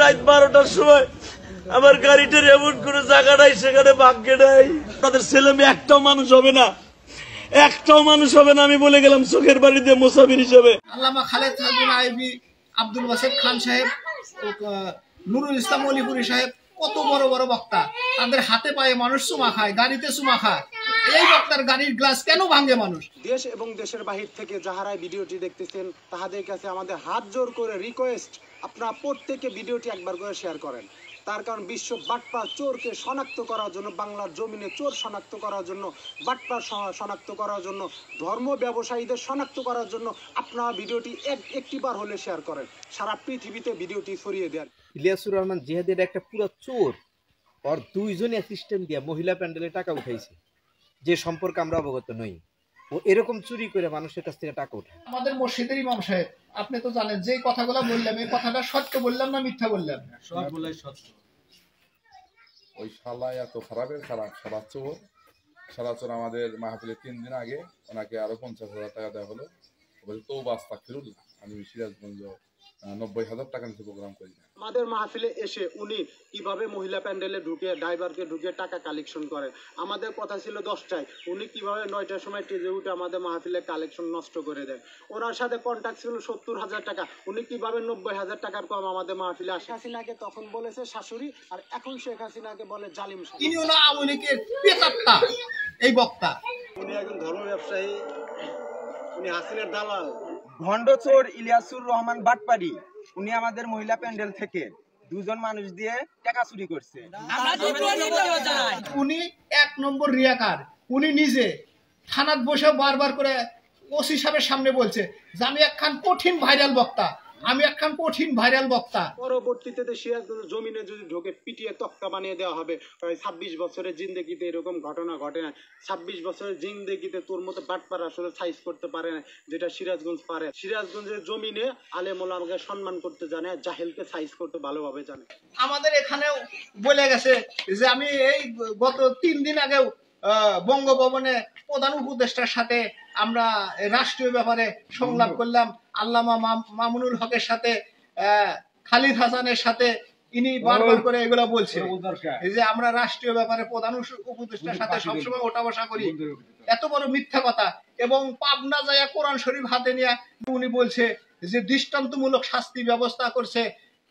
রাত 12টার সময় আমার গাড়িটার এমন কোনো জায়গা নাই, সেখানে ভাগ্যে নাই। তাদের ছেলে মেয়ে একটাও মানুষ হবে না, একটাও মানুষ হবে না। আমি বলে গেলাম চোখের বাড়িতে মুসাফির হিসেবে। আল্লামা খালেদ সাহেব আইবি, আব্দুল ওয়াসেদ খান সাহেব, নুরুল ইসলাম অলিপুরি সাহেব, কত বড় বড় বক্তা, তাদের হাতে পায়ে মানুষ চুমা খায়, গাড়িতে চুমা খায়। এই বক্তার গাড়ির গ্লাস কেন ভাঙে মানুষ? দেশ এবং দেশের বাহির থেকে যাহারাই ভিডিওটি দেখতেছেন তাহাদের কাছে আমাদের হাত জোর করে রিকোয়েস্ট, আপনারা প্রত্যেকে ভিডিওটি একবার করে শেয়ার করেন। তার কারণ বিশ্ব বাটপার চোরকে শনাক্ত করার জন্য, বাংলার জমিনে চোর শনাক্ত করার জন্য, বাটপার শনাক্ত করার জন্য, ধর্ম ব্যবসায়ীদের শনাক্ত করার জন্য আপনারা ভিডিওটি একটিবার হলে শেয়ার করেন, সারা পৃথিবীতে ভিডিওটি ছড়িয়ে দেন। ইলিয়াসুর রহমান জিহাদের একটা পুরো চোর, ওর দুইজন অ্যাসিস্ট্যান্ট দিয়ে মহিলা প্যান্ডেলে টাকা উঠাইছে, যে সম্পর্কে আমরা অবগত নই। ও এরকম চুরি করে মানুষের কাছ থেকে টাকা উঠায়। আমাদের মসজিদের ইমাম সাহেব, আপনি তো জানেন যে কথাগুলো বললাম, এই কথাটা সত্য বললাম না মিথ্যা বললাম? সব বলাই সত্য। ওই শালা এত খারাপের খারাপ, সারা চোর আমাদের মাহফিলে 3 দিন আগে ওনাকে আরো 50,000 টাকা দেওয়া হলো। বলছে তো বাস্তা ফিরুল্লাহ, আমি সিরাজগঞ্জ 90,000 টাকা নিচে প্রোগ্রাম করি না। আমাদের মাহফিলে এসে উনি কিভাবে মহিলা প্যান্ডেলে ঢুকে ড্রাইভারকে ঢুকে টাকা কালেকশন করে। আমাদের কথা ছিল 10টায়, উনি কিভাবে 9টার সময় টেজে উঠে আমাদের মাহফিলে কালেকশন নষ্ট করে দেয়। ওনার সাথে কন্ট্যাক্ট ছিল 70,000 টাকা, উনি কিভাবে 90,000 টাকার কম আমাদের মাহফিলে আসে। হাসিনাকে তখন বলেছে শাশুড়ি, আর এখন শেখ হাসিনাকে বলে জালিম। ইনি হলো আওয়ামী লীগের পেতাত্তা, এই বক্তা। উনি একজন ধর্ম ব্যবসায়ী, উনি হাসিনার দালাল। ভণ্ড চোর ইলিয়াসুর রহমান বাটপারি, উনি আমাদের মহিলা প্যান্ডেল থেকে 2জন মানুষ দিয়ে টাকা চুরি করছে। উনি 1 নম্বর রিয়াকার। উনি নিজে থানাত বসে বারবার করে ওসি সাহেবের সামনে বলছে যে আমি একখান কঠিন ভাইরাল বক্তা, আমি একখান কঠিন ভাইরাল বক্তা। পরবর্তীতে সিরাজগঞ্জ জমিনে যদি ঢোকে পিটিয়ে তক্তা বানিয়ে দেওয়া হবে। 26 বছরের জিন্দেগিতে এরকম ঘটনা ঘটে না। 26 বছরের জিন্দেগিতে তোর মতো বাটপার আসলে সাইজ করতে পারে না, যেটা সিরাজগঞ্জ পারে। সিরাজগঞ্জের জমিনে আলেম ওলামাকে সম্মান করতে জানে, জাহেলকে সাইজ করতে ভালোভাবে জানে। আমাদের এখানেও বলে গেছে যে আমি এই গত 3 দিন আগেও বঙ্গভবনে প্রধান উপদেষ্টার সাথে আমরা রাষ্ট্রীয় ব্যাপারে সংলাপ করলাম। আল্লামা মামুনুল হকের সাথে, খালিদ হাসানের সাথে ইনি বারবার করে এগুলো বলছে যে আমরা রাষ্ট্রীয় ব্যাপারে প্রধান উপদেষ্টার সাথে সবসময় ওঠা বসা করি। এত বড় মিথ্যা কথা। এবং পাবনা যায় কোরআন শরীফ হাতে নিয়ে উনি বলছে যে দৃষ্টান্তমূলক শাস্তি ব্যবস্থা করছে।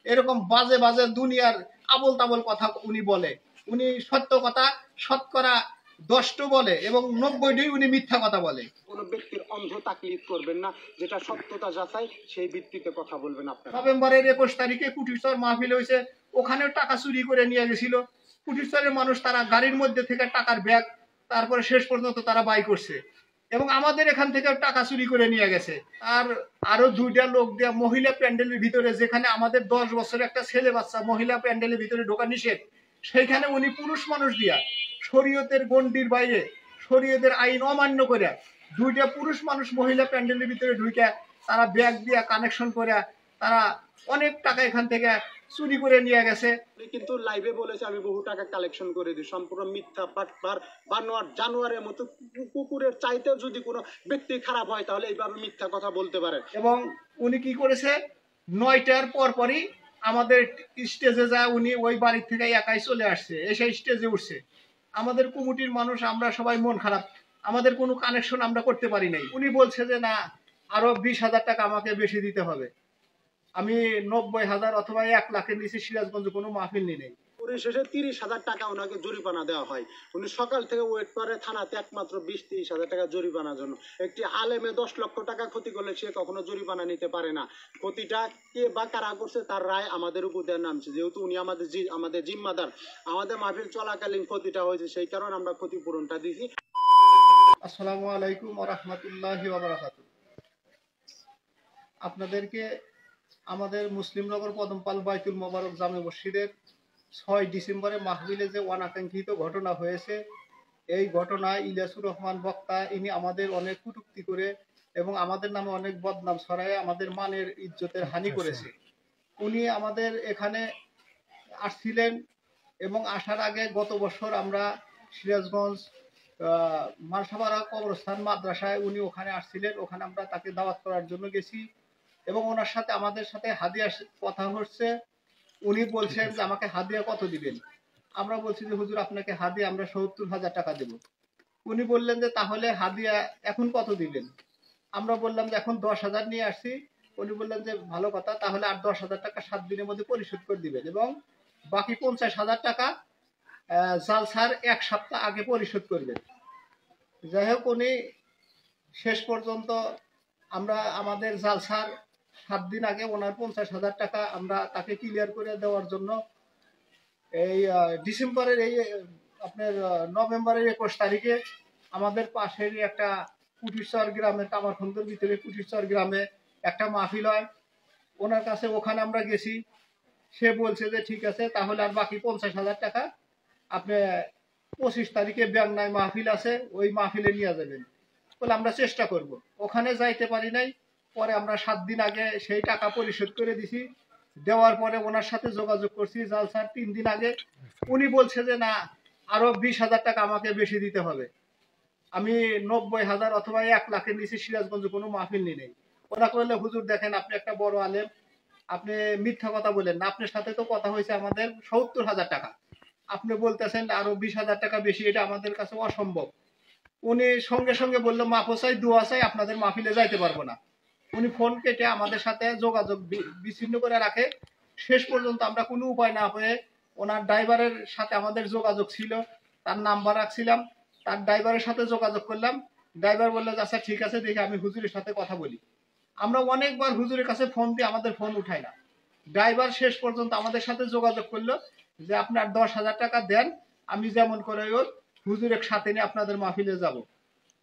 এরকম বাজে বাজে দুনিয়ার আবল তাবল কথা উনি বলে। উনি সত্য কথা শতকরা 10টা বলে এবং 90টাই উনি মিথ্যা কথা বলে। কোন ব্যক্তির অন্ধ তাকলিদ করবেন না, যেটা সত্যতা যাচাই সেই ভিত্তিতে কথা বলবেন আপনারা। নভেম্বরের 21 তারিখে কুটিরচর মাহফিল হয়েছে, ওখানেও টাকা চুরি করে নিয়ে গেছিল কুটিরচরের মানুষ। তারা গাড়ির মধ্যে থেকে টাকার ব্যাগ তারপরে শেষ পর্যন্ত তারা বাই করছে এবং আমাদের এখান থেকে টাকা চুরি করে নিয়ে গেছে। আর আরো 2টা লোক দিয়ে মহিলা প্যান্ডেলের ভিতরে, যেখানে আমাদের 10 বছরের একটা ছেলে বাচ্চা মহিলা প্যান্ডেলের ভিতরে ঢোকা নিষেধ, সেইখানে উনি পুরুষ মানুষ দিয়া শরীয়তের গণ্ডির বাইরে, শরীয়তের আইন অমান্য করে 2টা পুরুষ মানুষ মহিলা প্যান্ডেলের ভিতরে ঢুকে তারা ব্যাগ দিয়া কানেকশন করে তারা অনেক টাকা এখান থেকে চুরি করে নিয়ে গেছে। কিন্তু লাইভে বলেছে আমি বহু টাকা কালেকশন করে দিই। সম্পূর্ণ মিথ্যা, বাটপার, বানোয়ার, জানোয়ারের মতো। কুকুরের চাইতেও যদি কোনো ব্যক্তি খারাপ হয় তাহলে এইভাবে মিথ্যা কথা বলতে পারে। এবং উনি কি করেছে, 9টার পরপরই আমাদের স্টেজে যায়, উনি ওই বাড়ি থেকে একাই চলে আসছে, এসে স্টেজে উঠছে। আমাদের কমিটির মানুষ আমরা সবাই মন খারাপ, আমাদের কোনো কানেকশন আমরা করতে পারি নাই। উনি বলছে যে না, আরো 20,000 টাকা আমাকে বেশি দিতে হবে। আমি 90,000 অথবা 1 লাখের নিচে সিরাজগঞ্জে কোনো মাহফিল নেই। পরিশেষে 30,000 টাকা ওনাকে জরিমানা দেওয়া হয়। উনি সকাল থেকে ওয়েট করে থানাতে একমাত্র 20-30,000 টাকা জরিমানার জন্য। একটি আলেমে 10 লক্ষ টাকা ক্ষতি করলে সে কখনো জরিমানা নিতে পারে না। ক্ষতিটা কে বা কারা করছে তার রায় আমাদের উপর দেওয়ার নামছে, যেহেতু উনি আমাদের জিম্মাদার। আমাদের মাহফিল চলাকালীন ক্ষতিটা হয়েছে, সেই কারণে আমরা ক্ষতিপূরণটা দিয়েছি। আসসালামু আলাইকুম ওয়া রাহমাতুল্লাহি ওয়া বারাকাতুহু। আপনাদেরকে আমাদের মুসলিমনগর পদমপাল বাইতুল মোবারক জামে মসজিদের 6 ডিসেম্বরে মাহফিলে যে অনাকাঙ্ক্ষিত ঘটনা হয়েছে, এই ঘটনায় ইলিয়াসুর রহমান বক্তা ইনি আমাদের অনেক কটূক্তি করে এবং আমাদের নামে অনেক বদনাম ছড়ায়, আমাদের মানের ইজ্জতের হানি করেছে। উনি আমাদের এখানে আসছিলেন এবং আসার আগে গত বছর আমরা সিরাজগঞ্জ মানসাপাড়া কবরস্থান মাদ্রাসায় উনি ওখানে আসছিলেন, ওখানে আমরা তাকে দাওয়াত করার জন্য গেছি এবং ওনার সাথে আমাদের সাথে হাদিয়ার কথা হচ্ছে। উনি বলছেন যে আমাকে হাদিয়া কত দিবেন। আমরা বলছি যে হুজুর আপনাকে হাদিয়া আমরা ৭০,০০০ টাকা দেব। উনি বললেন যে তাহলে হাদিয়া এখন কত দিবেন। আমরা বললাম যে এখন ১০,০০০ নিয়ে আসছি। উনি বললেন যে ভালো কথা, তাহলে আর ১০,০০০ টাকা ৭ দিনের মধ্যে পরিশোধ করে দিবেন এবং বাকি ৫০,০০০ টাকা জালসার ১ সপ্তাহ আগে পরিশোধ করবেন। যাই হোক, উনি শেষ পর্যন্ত আমরা আমাদের জালসার ৭ দিন আগে ওনার ৫০,০০০ টাকা আমরা তাকে ক্লিয়ার করে দেওয়ার জন্য এই ডিসেম্বরের এই আপনার নভেম্বরের ২১ তারিখে আমাদের পাশেরই একটা কুটিরচর গ্রামে, কামারখন্দর ভিতরে কুটিরচর গ্রামে একটা মাহফিল হয়। ওনার কাছে ওখানে আমরা গেছি। সে বলছে যে ঠিক আছে, তাহলে আর বাকি ৫০,০০০ টাকা আপনি ২৫ তারিখে ব্যাংনায় মাহফিল আছে, ওই মাহফিলে নিয়ে যাবেন। বলে আমরা চেষ্টা করব। ওখানে যাইতে পারি নাই। পরে আমরা ৭ দিন আগে সেই টাকা পরিশোধ করে দিছি। দেওয়ার পরে ওনার সাথে যোগাযোগ করছি জালসার ৩ দিন আগে। উনি বলছে যে না, আরো ২০,০০০ টাকা আমাকে বেশি দিতে হবে। আমি ৯০,০০০ অথবা ১ লাখের নিচে সিরাজগঞ্জে কোনো মাহফিল নেই। ওরা বললে হুজুর দেখেন আপনি একটা বড় আলেম, আপনি মিথ্যা কথা বলেন না, আপনার সাথে তো কথা হয়েছে আমাদের ৭০,০০০ টাকা, আপনি বলতেছেন আরো ২০,০০০ টাকা বেশি, এটা আমাদের কাছে অসম্ভব। উনি সঙ্গে সঙ্গে বললো মাফও চাই, দোয়া চাই, আপনাদের মাহফিলে যাইতে পারবো না। উনি ফোন কেটে আমাদের সাথে যোগাযোগ বিচ্ছিন্ন করে রাখে। শেষ পর্যন্ত আমরা কোনো উপায় না পেয়ে ওনার ড্রাইভারের সাথে আমাদের যোগাযোগ ছিল, তার নাম্বার রাখছিলাম, তার ড্রাইভারের সাথে যোগাযোগ করলাম। ড্রাইভার বললো আচ্ছা ঠিক আছে, দেখি আমি হুজুরের সাথে কথা বলি। আমরা অনেকবার হুজুরের কাছে ফোন দিয়ে আমাদের ফোন উঠায় না। ড্রাইভার শেষ পর্যন্ত আমাদের সাথে যোগাযোগ করলো যে আপনার ১০,০০০ টাকা দেন, আমি যেমন করে ওর হুজুরের সাথে নিয়ে আপনাদের মাহফিলে যাব।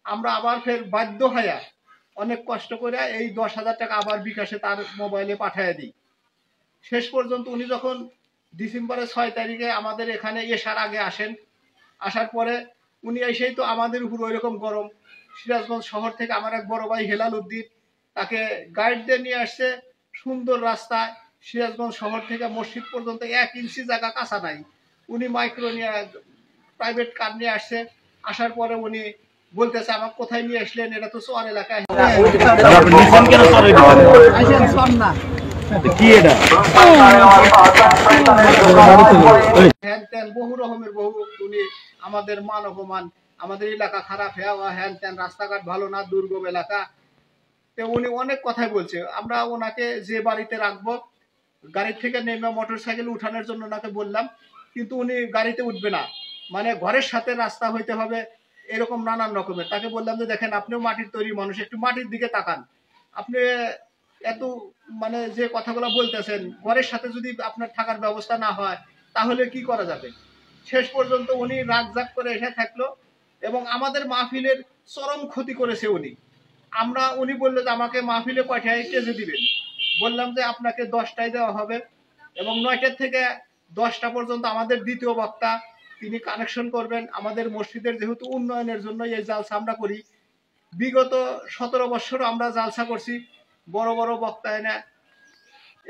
আমরা আবার ফের বাধ্য হইয়া অনেক কষ্ট করে এই ১০,০০০ টাকা আবার বিকাশে তার মোবাইলে পাঠিয়ে দিই। শেষ পর্যন্ত উনি যখন ডিসেম্বরের ৬ তারিখে আমাদের এখানে এসার আগে আসেন, আসার পরে উনি এসেই তো আমাদের উপর ওই রকম গরম। সিরাজগঞ্জ শহর থেকে আমার এক বড় ভাই হেলাল উদ্দিন তাকে গাইড দিয়ে নিয়ে আসছে সুন্দর রাস্তায়। সিরাজগঞ্জ শহর থেকে মসজিদ পর্যন্ত ১ ইঞ্চি জায়গা কাঁচা নাই। উনি মাইক্রো নিয়ে প্রাইভেট কার নিয়ে আসছে। আসার পরে উনি বলতেছে আমাকে কোথায় নিয়ে আসলেন, এটা তো চর এলাকায়। হ্যান ত্যান বহু রকমের বহু উনি আমাদের মান অপমান, আমাদের এলাকা খারাপ হওয়া, হ্যান ত্যান, রাস্তাঘাট ভালো না, দুর্গম এলাকা। উনি অনেক কথাই বলছে। আমরা ওনাকে যে বাড়িতে রাখবো, গাড়ি থেকে নেমে মোটর সাইকেল উঠানোর জন্য ওনাকে বললাম, কিন্তু উনি গাড়িতে উঠবে না, মানে ঘরের সাথে রাস্তা হইতে হবে, এরকম নানান রকমের। তাকে বললাম যে দেখেন আপনিও মাটির তৈরি মানুষ, একটু মাটির দিকে তাকান। আপনি এত মানে যে কথাগুলো বলতেছেন, ঘরের সাথে যদি আপনার থাকার ব্যবস্থা না হয় তাহলে কি করা যাবে। শেষ পর্যন্ত উনি রাগজাগ করে এসে থাকলো এবং আমাদের মাহফিলের চরম ক্ষতি করেছে উনি। উনি বললো যে আমাকে মাহফিলে কয়টায় স্টেজে দিবেন। বললাম যে আপনাকে ১০টায় দেওয়া হবে এবং ৯টার থেকে ১০টা পর্যন্ত আমাদের দ্বিতীয় বক্তা তিনি কানেকশন করবেন। আমাদের মসজিদের যেহেতু উন্নয়নের জন্য এই জালসা আমরা করি, বিগত ১৭ বছরও আমরা জালসা করছি বড় বড় বক্তা এনে।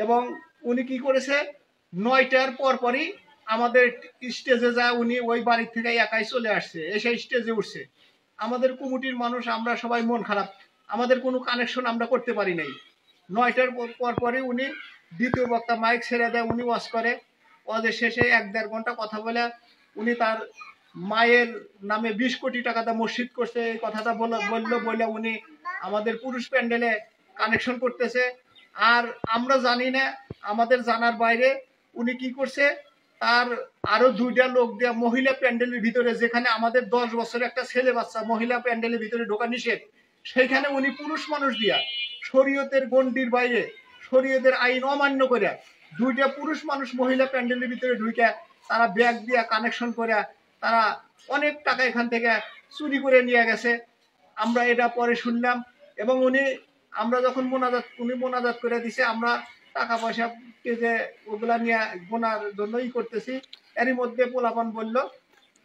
এবং উনি কি করেছে, ৯টার পরপরই আমাদের স্টেজে যায়, উনি ওই বাড়ির থেকে একাই চলে আসছে, এসে স্টেজে উঠছে। আমাদের কমিটির মানুষ আমরা সবাই মন খারাপ, আমাদের কোনো কানেকশন আমরা করতে পারি নাই। ৯টার পরপরই উনি দ্বিতীয় বক্তা মাইক ছেড়ে দেয়, উনি ওয়াজ করে। ওয়াজের শেষে ১-১.৫ ঘন্টা কথা বলে উনি তার মায়ের নামে ২০ কোটি টাকাটা মসজিদ করছে, এই কথাটা বললে উনি আমাদের পুরুষ প্যান্ডেলে কানেকশন করতেছে। আর আমরা জানি না, আমাদের জানার বাইরে উনি কি করছে, তার আরো ২টা লোক দেয়া মহিলা প্যান্ডেলের ভিতরে, যেখানে আমাদের ১০ বছরের একটা ছেলে বাচ্চা মহিলা প্যান্ডেলের ভিতরে ঢোকা নিষেধ, সেইখানে উনি পুরুষ মানুষ দিয়া শরীয়তের গণ্ডির বাইরে, শরীয়তের আইন অমান্য করে ২টা পুরুষ মানুষ মহিলা প্যান্ডেলের ভিতরে ঢুকে তারা ব্যাগ দিয়া কানেকশন করে তারা অনেক টাকা এখান থেকে চুরি করে নিয়ে গেছে। আমরা এটা পরে শুনলাম এবং আমরা যখন উনি মোনাজাত করে দিছে, আমরা টাকা পয়সা যে ওগুলা নিয়ে গোনার জন্যই করতেছি। এরই মধ্যে পোলাপান বলল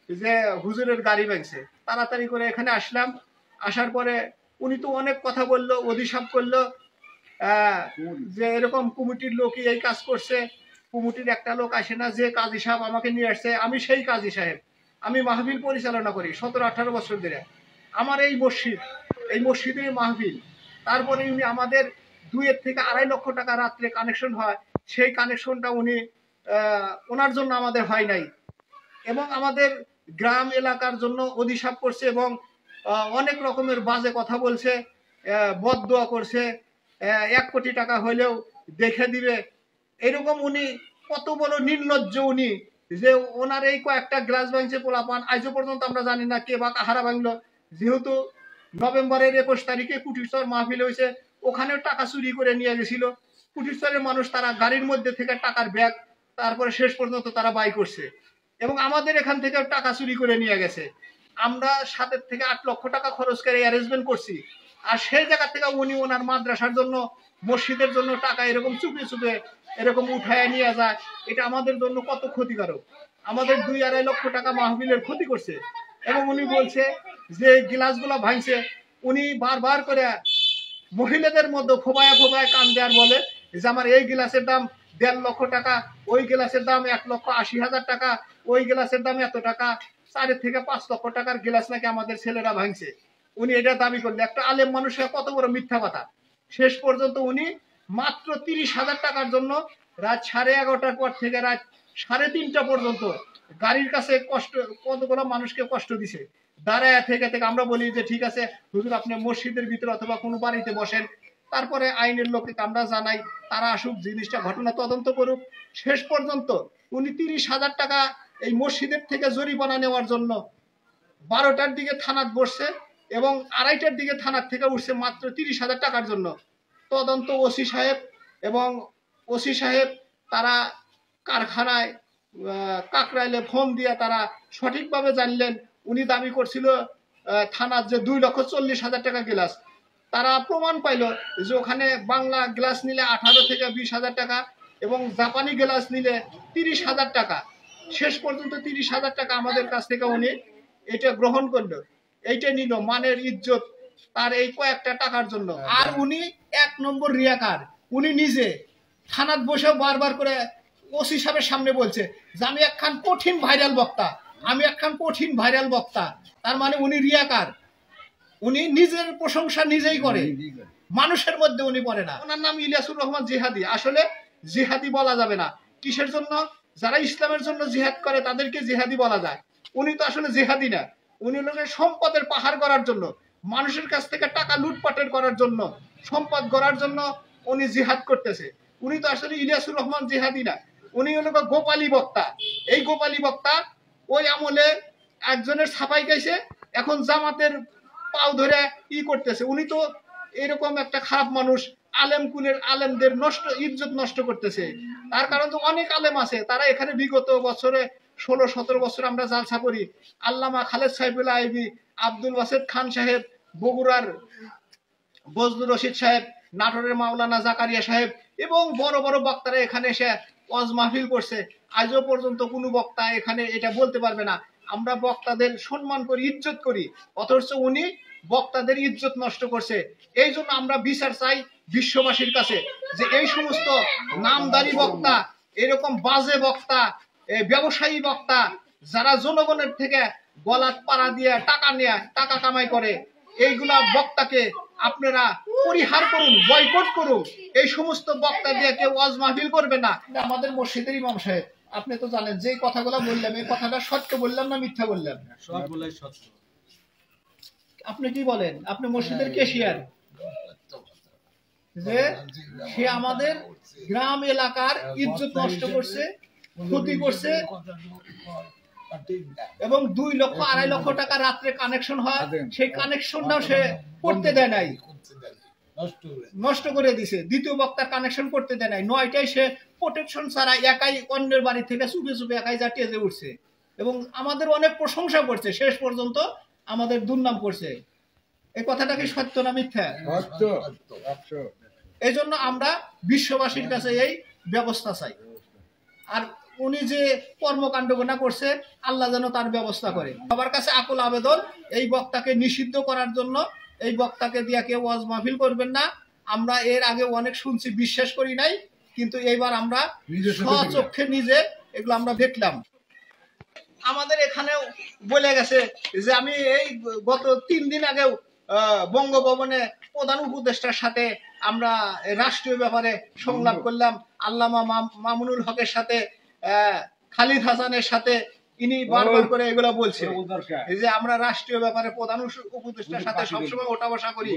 যে হুজুরের গাড়ি ভাঙছে। তাড়াতাড়ি করে এখানে আসলাম। আসার পরে উনি তো অনেক কথা বললো, অভিশাপ করলো যে এরকম কমিটির লোকই এই কাজ করছে, কমিটির একটা লোক আসে না, যে কাজী সাহেব আমাকে নিয়ে আসছে আমি সেই কাজী সাহেব। আমি মাহফিল পরিচালনা করি ১৭-১৮ বছর ধরে, আমার এই মসজিদের মাহফিল। তারপরে উনি আমাদের ২ থেকে ২.৫ লক্ষ টাকা রাত্রে কানেকশন হয়, সেই কানেকশনটা উনি ওনার জন্য আমাদের হয় নাই, এবং আমাদের গ্রাম এলাকার জন্য অভিশাপ করছে এবং অনেক রকমের বাজে কথা বলছে, বদদোয়া করছে, 1 কোটি টাকা হইলেও দেখে দিবে। এরকম উনি কত বড় নির্লজ্জ উনি, যে ওনার এই কয়েকটা গ্লাস ভাঙছে পোলাপান, আজও পর্যন্ত আমরা জানি না কে বা কাহারা ভাঙলো। যেহেতু নভেম্বরের 21 তারিখে কুটিরচর মাহফিল হয়েছে, ওখানেও টাকা চুরি করে নিয়ে গেছিল কুটিরচরের মানুষ, তারা গাড়ির মধ্যে থেকে টাকার ব্যাগ তারপরে শেষ পর্যন্ত তারা বাই করছে, এবং আমাদের এখান থেকে টাকা চুরি করে নিয়ে গেছে। আমরা 7 থেকে 8 লক্ষ টাকা খরচ করে অ্যারেঞ্জমেন্ট করছি, আর সেই জায়গা থেকে উনি ওনার মাদ্রাসার জন্য, মসজিদের জন্য টাকা এরকম চুপে চুপে এরকম উঠায় নিয়ে যায়। এটা আমাদের জন্য কত ক্ষতিকারক। আমাদের 2-2.5 লক্ষ টাকা মাহফিলের ক্ষতি করছে, এবং উনি বলছে যে গ্লাসগুলো ভাঙছে। উনি বারবার করে মহিলাদের মধ্যে ফোবায়া ফোবায়া কান দেওয়ার বলে যে আমার এই গ্লাসের দাম 1.5 লক্ষ টাকা, ওই গ্লাসের দাম 1,80,000 টাকা, ওই গ্লাসের দাম এত টাকা, 4 থেকে 5 লক্ষ টাকার গ্লাস নাকি আমাদের ছেলেরা ভাঙছে। উনি এটা দাবি করলে একটা আলেম মানুষের কত বড় মিথ্যা কথা। শেষ পর্যন্ত উনি মাত্র 30,000 টাকার জন্য রাত 11:30টার পর থেকে রাত 3:30টা পর্যন্ত গাড়ির কাছে কষ্ট, কতগুলো মানুষকে কষ্ট দিছে দাঁড়ায় থেকে থেকে। আমরা বলি যে ঠিক আছে হুজুর, আপনি মসজিদের ভিতরে অথবা কোনো বাড়িতে বসেন, তারপরে আইনের লোককে আমরা জানাই, তারা আসুক, জিনিসটা ঘটনা তদন্ত করুক। শেষ পর্যন্ত উনি 30,000 টাকা এই মসজিদের থেকে জরিমানা নেওয়ার জন্য 12টার দিকে থানাত বসছে, এবং 2:30টার দিকে থানার থেকে উঠছে মাত্র 30,000 টাকার জন্য। তদন্ত ওসি সাহেব এবং ওসি সাহেব তারা কারখানায় কাকরাইলে ফোন দিয়ে তারা সঠিকভাবে জানলেন। উনি দাবি করছিল থানার যে 2,40,000 টাকা গ্লাস, তারা প্রমাণ পাইল যে ওখানে বাংলা গ্লাস নিলে 18 থেকে 20,000 টাকা এবং জাপানি গ্লাস নিলে 30,000 টাকা। শেষ পর্যন্ত 30,000 টাকা আমাদের কাছ থেকে উনি এটা গ্রহণ করলো, এইটা নিল মানের ইজ্জত তার এই কয়েকটা টাকার জন্য। আর উনি 1 নম্বর রিয়াকার। উনি নিজে থানাত বসেও বারবার করে ওসি সাহেবের সামনে বলছে যে আমি একখান কঠিন ভাইরাল বক্তা, আমি একখান কঠিন ভাইরাল বক্তা। তার মানে উনি রিয়াকার, উনি নিজের প্রশংসা নিজেই করে, মানুষের মধ্যে উনি পড়ে না। ওনার নাম ইলিয়াসুর রহমান জিহাদি। আসলে জিহাদি বলা যাবে না। কিসের জন্য? যারা ইসলামের জন্য জিহাদ করে তাদেরকে জিহাদি বলা যায়। উনি তো আসলে জিহাদি না, উনি হলেন সম্পদের পাহাড় করার জন্য, মানুষের কাছ থেকে টাকা লুটপাটের করার জন্য, সম্পদ গড়ার জন্য উনি জিহাদ করতেছে। উনি তো আসলে ইলিয়াসুর রহমান জিহাদি না, উনি হলো গোপালী বক্তা। এই গোপালী বক্তা ওই আমলে একজনের ছাপাই গাইছে, এখন জামাতের পাও ধরে করতেছে। উনি তো এরকম একটা খারাপ মানুষ, আলেম কুলের আলেমদের ইজ্জত নষ্ট করতেছে। তার কারণ তো অনেক আলেম আছে, তারা এখানে বিগত বছরে 16-17 বছর আমরা জালসা করি। আল্লামা খালেদ সাহেবুল্লাহ আইবি, আব্দুল ওয়াসেদ খান সাহেব, বগুড়ার বজলুর রশিদ সাহেব, নাটোরের মাওলানা জাকারিয়া সাহেব এবং বড় বড় বক্তারা এখানে এসে ওয়াজ মাহফিল করছে। আজও পর্যন্ত কোনো বক্তা এখানে এটা বলতে পারবে না আমরা বক্তাদের সম্মান করি, ইজ্জত করি, অথচ উনি বক্তাদের ইজ্জত নষ্ট করছে। এই জন্য আমরা বিচার চাই বিশ্ববাসীর কাছে যে এই সমস্ত নামদারি বক্তা, এরকম বাজে বক্তা, ব্যবসায়ী বক্তা, যারা জনগণের থেকে গলাত পাড়া দিয়ে টাকা নেয়, টাকা কামাই করে, এইগুলা বক্তাকে আপনারা পরিহার করুন, বয়কট করুন। এই সমস্ত বক্তা দিয়ে কেউ ওয়াজ মাহফিল করবে না। আমাদের মসজিদের ইমাম সাহেব, আপনি তো জানেন যে কথাগুলো বললাম, এই কথাটা সত্য বললাম না মিথ্যা বললাম? সবগুলাই সত্য। আপনি কি বলেন? আপনি মসজিদের কেশিয়ার, যে সে আমাদের গ্রাম এলাকার ইজ্জত নষ্ট করছে, ক্ষতি করছে, এবং 2-2.5 লক্ষ টাকা রাত্রে কানেকশন হয়, সেই কানেকশনটাও সে করতে দেয় নাই, নষ্ট করে দিছে। দ্বিতীয় বক্তার কানেকশন করতে দেয় নাই। 9টায় সে প্রোটেকশন ছাড়া একাই অন্যের বাড়ি থেকে চুপে চুপে একাই যা টেজে উঠছে, এবং আমাদের অনেক প্রশংসা করছে, শেষ পর্যন্ত আমাদের দুর্নাম করছে। এই কথাটা কি সত্য না মিথ্যা? এই জন্য আমরা বিশ্ববাসীর কাছে এই ব্যবস্থা চাই। আর উনি যে কর্মকাণ্ড গোনা করছে, আল্লাহ যেন তার ব্যবস্থা করে। সবার কাছে আকুল আবেদন, এই বক্তাকে নিষিদ্ধ করার জন্য। এই বক্তাকে দিয়ে কেউ ওয়াজ মাহফিল করবেন না। আমরা এর আগে অনেক শুনছি, বিশ্বাস করি নাই, কিন্তু এইবার আমরা স্বচক্ষে নিজে এগুলো আমরা দেখলাম। আমাদের এখানেও বলে গেছে যে আমি এই গত 3 দিন আগেও বঙ্গভবনে প্রধান উপদেষ্টার সাথে আমরা রাষ্ট্রীয় ব্যাপারে সংলাপ করলাম। আল্লামা মামুনুল হকের সাথে খালিদ হাসানের সাথে ইনি বারবার করে এগুলো বলছে এই যে আমরা রাষ্ট্রীয় ব্যাপারে প্রধান উপদেষ্টার সাথে সবসময় ওঠা বসা করি,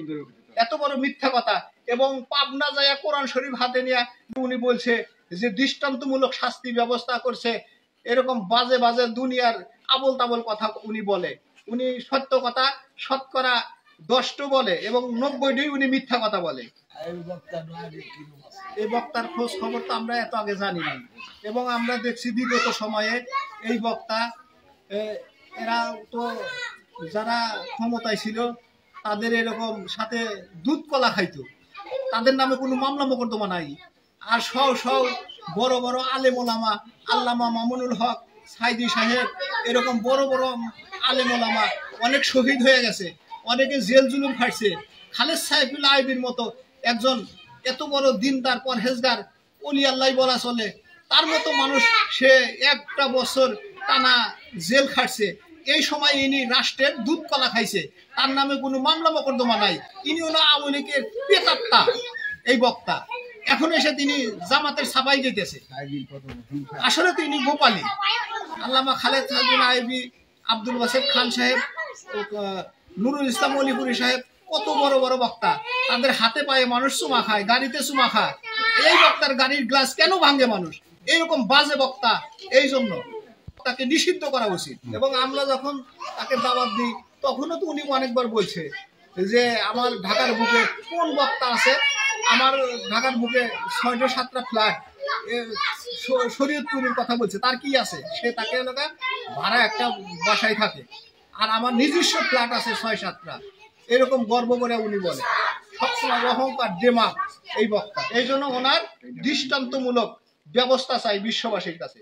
এত বড় মিথ্যা কথা। এবং পাবনা যায় কোরআন শরীফ হাতে নিয়ে উনি বলছে যে দৃষ্টান্তমূলক শাস্তি ব্যবস্থা করছে, এরকম বাজে বাজে দুনিয়ার আবল তাবল কথা উনি বলে। উনি সত্য কথা শতকরা 10টো বলে এবং 90টি উনি মিথ্যা কথা বলে। এই বক্তার খোঁজ খবর তো আমরা এত আগে জানি না, এবং আমরা দেখছি বিগত সময়ে এই বক্তা এরা তো যারা ক্ষমতায় ছিল তাদের এরকম সাথে দুধ কলা খাইতো, তাদের নামে কোনো মামলা মোকদ্দমা নাই। আর সব বড় বড় আলেম ওলামা, আল্লামা মামুনুল হক সাইদি সাহেব, এরকম বড় বড় আলেম ওলামা অনেক শহীদ হয়ে গেছে, অনেকে জেল জুলুম খাটছে। খালেদ সাইফুল্লাহ আইবির মতো একজন এত বড় দিনদার পরহেজগার ওলি আল্লাহ বলা চলে, তার মতো মানুষ সে একটা বছর টানা জেল খাটছে। এই সময় ইনি রাষ্ট্রের দুধ কলা খাইছে, তার নামে কোনো মামলা মোকদ্দমা নাই। ইনি হলো আওয়ামী লীগের পেতাত্তা এই বক্তা। এখন এসে তিনি জামাতের সাবাই যেতেছে, আসলে তো ইনি গোপালী। আল্লামা খালেদ সাইফুল্লাহ আইবি, আব্দুল বাসেদ খান সাহেব, নুরুল ইসলাম অলিপুরি সাহেব কত বড় বড় বক্তা, তাদের হাতে পায়ে মানুষ চুমা খায়, গাড়িতে চুমা খায়। এই বক্তার গাড়ির গ্লাস কেন ভাঙে মানুষ? এইরকম বাজে বক্তা, এই জন্য তাকে নিষিদ্ধ করা উচিত। এবং আমরা যখন তাকে দাওয়াত দিই তখনও তো উনি অনেকবার বলছে যে আমার ঢাকার বুকে কোন বক্তা আছে, আমার ঢাকার বুকে 6টা-7টা ফ্ল্যাট, শরীয়তপুরের কথা বলছে, তার কি আছে? সে তাকে এলাকা ভাড়া একটা বাসায় থাকে, আর আমার নিজস্ব ফ্ল্যাট আছে 6-7টা, এরকম গর্ব করে উনি বলে। সবসময় অহংকার দেমাগ এই বক্তা। এই জন্য ওনার দৃষ্টান্তমূলক ব্যবস্থা চাই বিশ্ববাসীর কাছে।